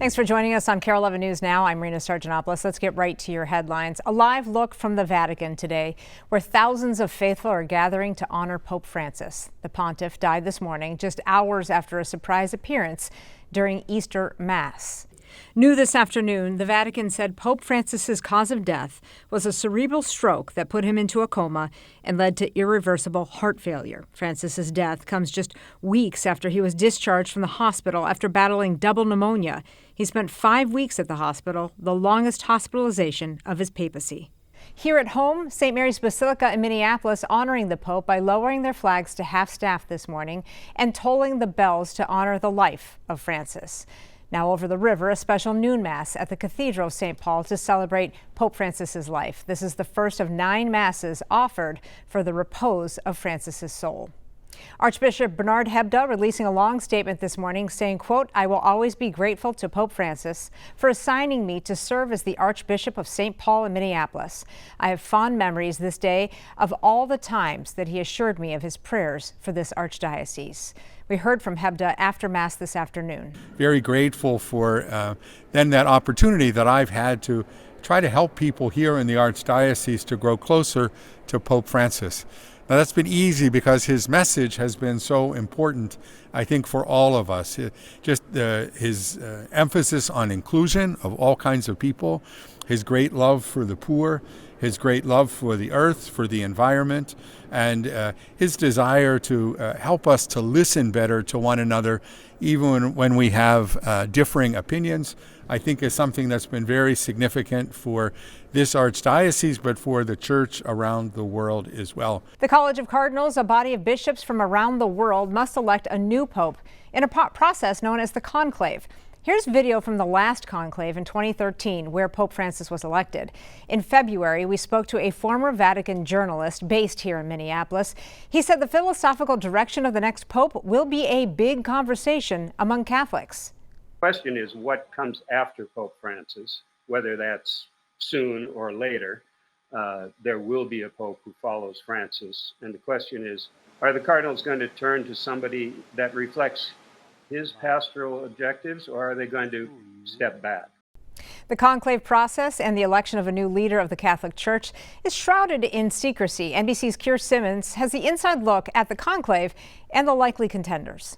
Thanks for joining us on KARE 11 News Now. I'm Rena Sargentopoulos. Let's get right to your headlines. A live look from the Vatican today, where thousands of faithful are gathering to honor Pope Francis. The pontiff died this morning, just hours after a surprise appearance during Easter Mass. New this afternoon, the Vatican said Pope Francis's cause of death was a cerebral stroke that put him into a coma and led to irreversible heart failure. Francis's death comes just weeks after he was discharged from the hospital after battling double pneumonia. He spent 5 weeks at the hospital, the longest hospitalization of his papacy. Here at home, St. Mary's Basilica in Minneapolis honoring the Pope by lowering their flags to half-staff this morning and tolling the bells to honor the life of Francis. Now over the river, a special noon mass at the Cathedral of St. Paul to celebrate Pope Francis's life. This is the first of 9 masses offered for the repose of Francis's soul. Archbishop Bernard Hebda releasing a long statement this morning saying, quote, "I will always be grateful to Pope Francis for assigning me to serve as the Archbishop of St. Paul in Minneapolis. I have fond memories this day of all the times that he assured me of his prayers for this archdiocese." We heard from Hebda after Mass this afternoon. Very grateful for then that opportunity that I've had to try to help people here in the Archdiocese to grow closer to Pope Francis. Now that's been easy because his message has been so important, I think, for all of us. Just his emphasis on inclusion of all kinds of people, his great love for the poor, his great love for the earth, for the environment, and his desire to help us to listen better to one another, even when we have differing opinions, I think is something that's been very significant for this archdiocese, but for the church around the world as well. The College of Cardinals, a body of bishops from around the world, must elect a new pope in a process known as the conclave. Here's video from the last conclave in 2013, where Pope Francis was elected. In February, we spoke to a former Vatican journalist based here in Minneapolis. He said the philosophical direction of the next pope will be a big conversation among Catholics. The question is what comes after Pope Francis, whether that's soon or later. There will be a pope who follows Francis. And the question is, are the cardinals going to turn to somebody that reflects his pastoral objectives, or are they going to step back? The conclave process and the election of a new leader of the Catholic Church is shrouded in secrecy. NBC's Keir Simmons has the inside look at the conclave and the likely contenders.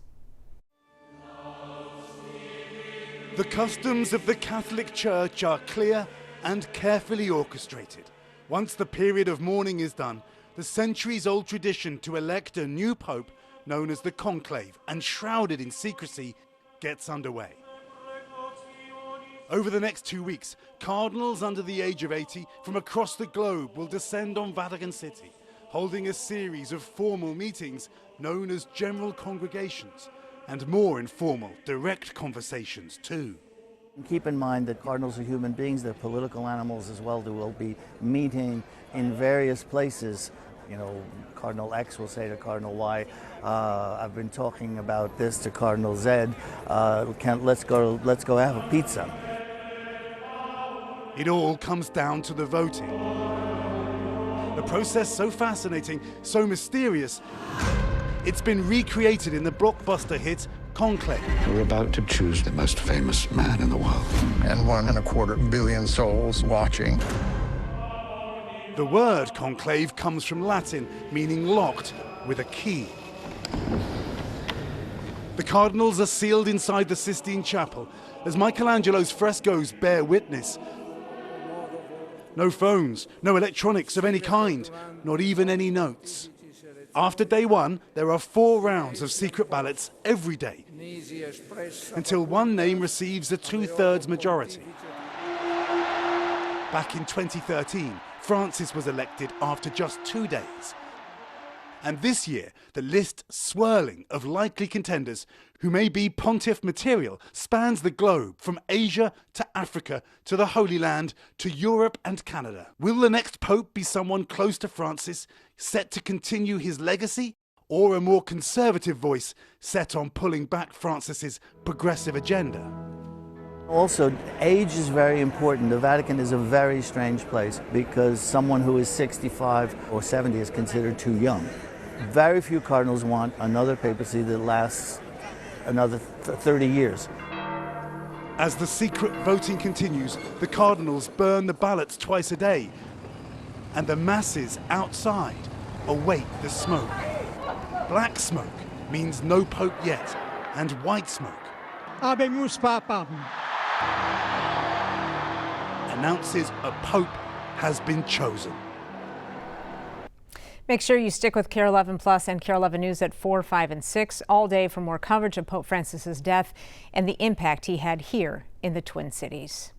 The customs of the Catholic Church are clear and carefully orchestrated. Once the period of mourning is done, the centuries-old tradition to elect a new pope, known as the conclave and shrouded in secrecy, gets underway. Over the next 2 weeks, cardinals under the age of 80 from across the globe will descend on Vatican City, holding a series of formal meetings known as general congregations, and more informal, direct conversations too. Keep in mind that cardinals are human beings, they're political animals as well. They will be meeting in various places. You know, Cardinal X will say to Cardinal Y, I've been talking about this to Cardinal Z, let's go have a pizza. It all comes down to the voting. The process so fascinating, so mysterious, it's been recreated in the blockbuster hit Conclave. We're about to choose the most famous man in the world. And 1.25 billion souls watching. The word conclave comes from Latin, meaning locked with a key. The cardinals are sealed inside the Sistine Chapel, as Michelangelo's frescoes bear witness. No phones, no electronics of any kind, not even any notes. After day one, there are 4 rounds of secret ballots every day, until one name receives a 2/3 majority. Back in 2013, Francis was elected after just 2 days. And this year, the list swirling of likely contenders who may be pontiff material spans the globe from Asia to Africa to the Holy Land to Europe and Canada. Will the next pope be someone close to Francis, set to continue his legacy, or a more conservative voice set on pulling back Francis's progressive agenda? Also, age is very important. The Vatican is a very strange place because someone who is 65 or 70 is considered too young. Very few cardinals want another papacy that lasts another 30 years. As the secret voting continues, the Cardinals burn the ballots twice a day, and the masses outside await the smoke. Black smoke means no Pope yet, and white smoke Habemus Papam announces a Pope has been chosen. Make sure you stick with KARE 11 Plus and KARE 11 News at 4, 5, and 6 all day for more coverage of Pope Francis's death and the impact he had here in the Twin Cities.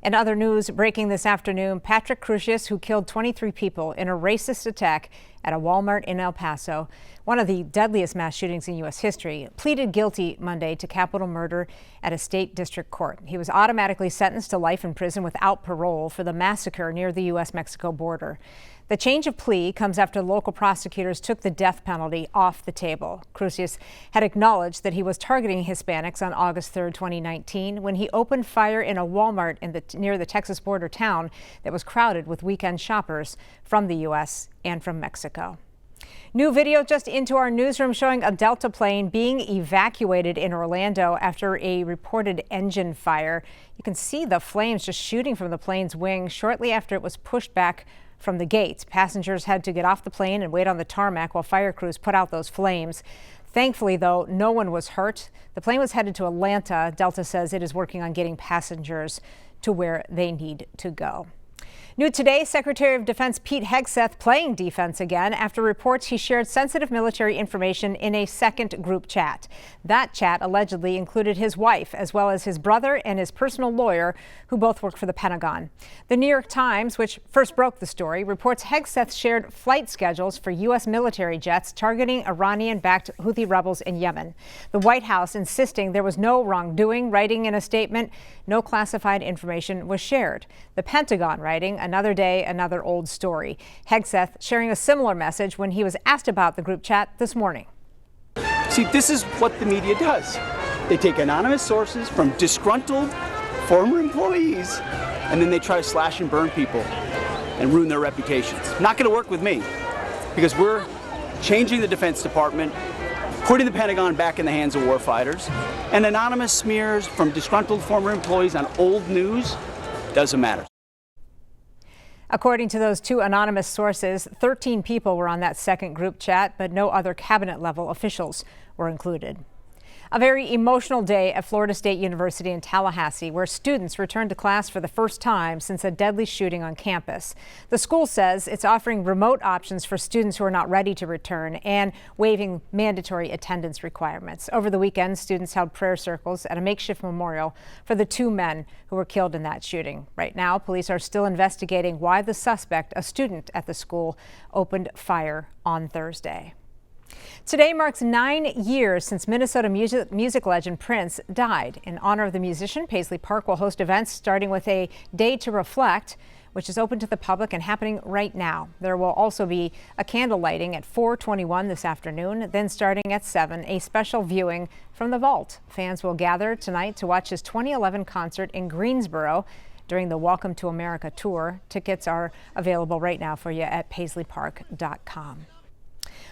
In other news, breaking this afternoon, Patrick Crusius, who killed 23 people in a racist attack at a Walmart in El Paso, one of the deadliest mass shootings in U.S. history, pleaded guilty Monday to capital murder at a state district court. He was automatically sentenced to life in prison without parole for the massacre near the U.S.-Mexico border. The change of plea comes after local prosecutors took the death penalty off the table. Crusius had acknowledged that he was targeting Hispanics on August 3, 2019, when he opened fire in a Walmart near the Texas border town that was crowded with weekend shoppers from the U.S. and from Mexico. New video just into our newsroom showing a Delta plane being evacuated in Orlando after a reported engine fire. You can see the flames just shooting from the plane's wing shortly after it was pushed back from the gates. Passengers had to get off the plane and wait on the tarmac while fire crews put out those flames. Thankfully, though, no one was hurt. The plane was headed to Atlanta. Delta says it is working on getting passengers to where they need to go. New today, Secretary of Defense Pete Hegseth playing defense again after reports he shared sensitive military information in a second group chat. That chat allegedly included his wife, as well as his brother and his personal lawyer, who both work for the Pentagon. The New York Times, which first broke the story, reports Hegseth shared flight schedules for U.S. military jets targeting Iranian-backed Houthi rebels in Yemen. The White House insisting there was no wrongdoing, writing in a statement, no classified information was shared. The Pentagon writing, another day, another old story. Hegseth sharing a similar message when he was asked about the group chat this morning. See, this is what the media does. They take anonymous sources from disgruntled former employees, and then they try to slash and burn people and ruin their reputations. Not going to work with me, because we're changing the Defense Department, putting the Pentagon back in the hands of warfighters, and anonymous smears from disgruntled former employees on old news doesn't matter. According to those two anonymous sources, 13 people were on that second group chat, but no other cabinet-level officials were included. A very emotional day at Florida State University in Tallahassee, where students returned to class for the first time since a deadly shooting on campus. The school says it's offering remote options for students who are not ready to return and waiving mandatory attendance requirements. Over the weekend, students held prayer circles at a makeshift memorial for the two men who were killed in that shooting. Right now, police are still investigating why the suspect, a student at the school, opened fire on Thursday. Today marks 9 years since Minnesota music legend Prince died. In honor of the musician, Paisley Park will host events starting with a Day to Reflect, which is open to the public and happening right now. There will also be a candle lighting at 4:21 this afternoon. Then starting at 7, a special viewing from the vault. Fans will gather tonight to watch his 2011 concert in Greensboro during the Welcome to America tour. Tickets are available right now for you at paisleypark.com.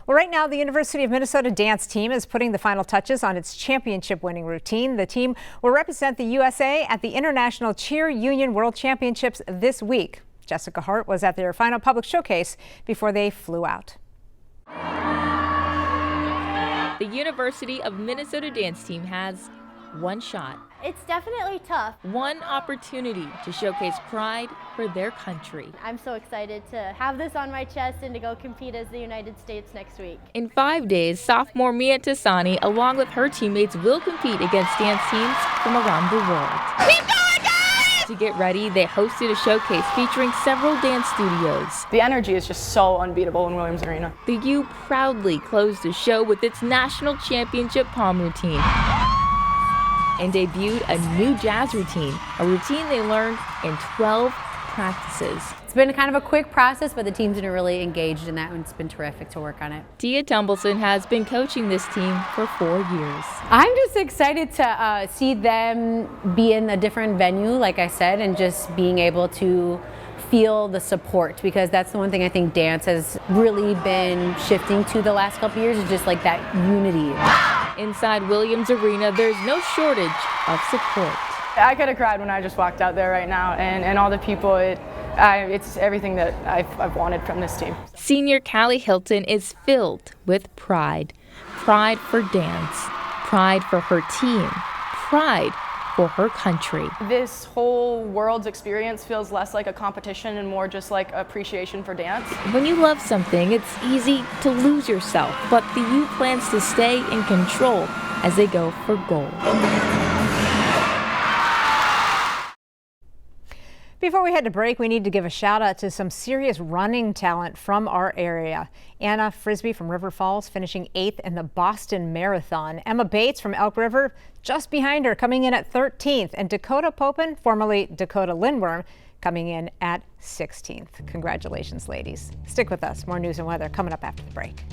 Well, right now, the University of Minnesota dance team is putting the final touches on its championship-winning routine. The team will represent the USA at the International Cheer Union World Championships this week. Jessica Hart was at their final public showcase before they flew out. The University of Minnesota dance team has one shot. It's definitely tough. One opportunity to showcase pride for their country. I'm so excited to have this on my chest and to go compete as the United States next week. In 5 days, sophomore Mia Tassani, along with her teammates, will compete against dance teams from around the world. Keep going, guys! To get ready, they hosted a showcase featuring several dance studios. The energy is just so unbeatable in Williams Arena. The U proudly closed the show with its national championship palm routine and debuted a new jazz routine, a routine they learned in 12 practices. It's been kind of a quick process, but the team's been really engaged in that, and it's been terrific to work on it. Tia Tumbleson has been coaching this team for 4 years. I'm just excited to see them be in a different venue, like I said, and just being able to feel the support, because that's the one thing I think dance has really been shifting to the last couple years, is just like that unity. Inside Williams Arena, there's no shortage of support. I could have cried when I just walked out there right now, and all the people, it's everything that I've wanted from this team. Senior Callie Hilton is filled with pride. Pride for dance, pride for her team, pride for her country. This whole world's experience feels less like a competition and more just like appreciation for dance. When you love something, it's easy to lose yourself, but the U plans to stay in control as they go for gold. Before we head to break, we need to give a shout out to some serious running talent from our area. Anna Frisbee from River Falls finishing 8th in the Boston Marathon. Emma Bates from Elk River just behind her, coming in at 13th. And Dakota Popin, formerly Dakota Lindworm, coming in at 16th. Congratulations, ladies. Stick with us. More news and weather coming up after the break.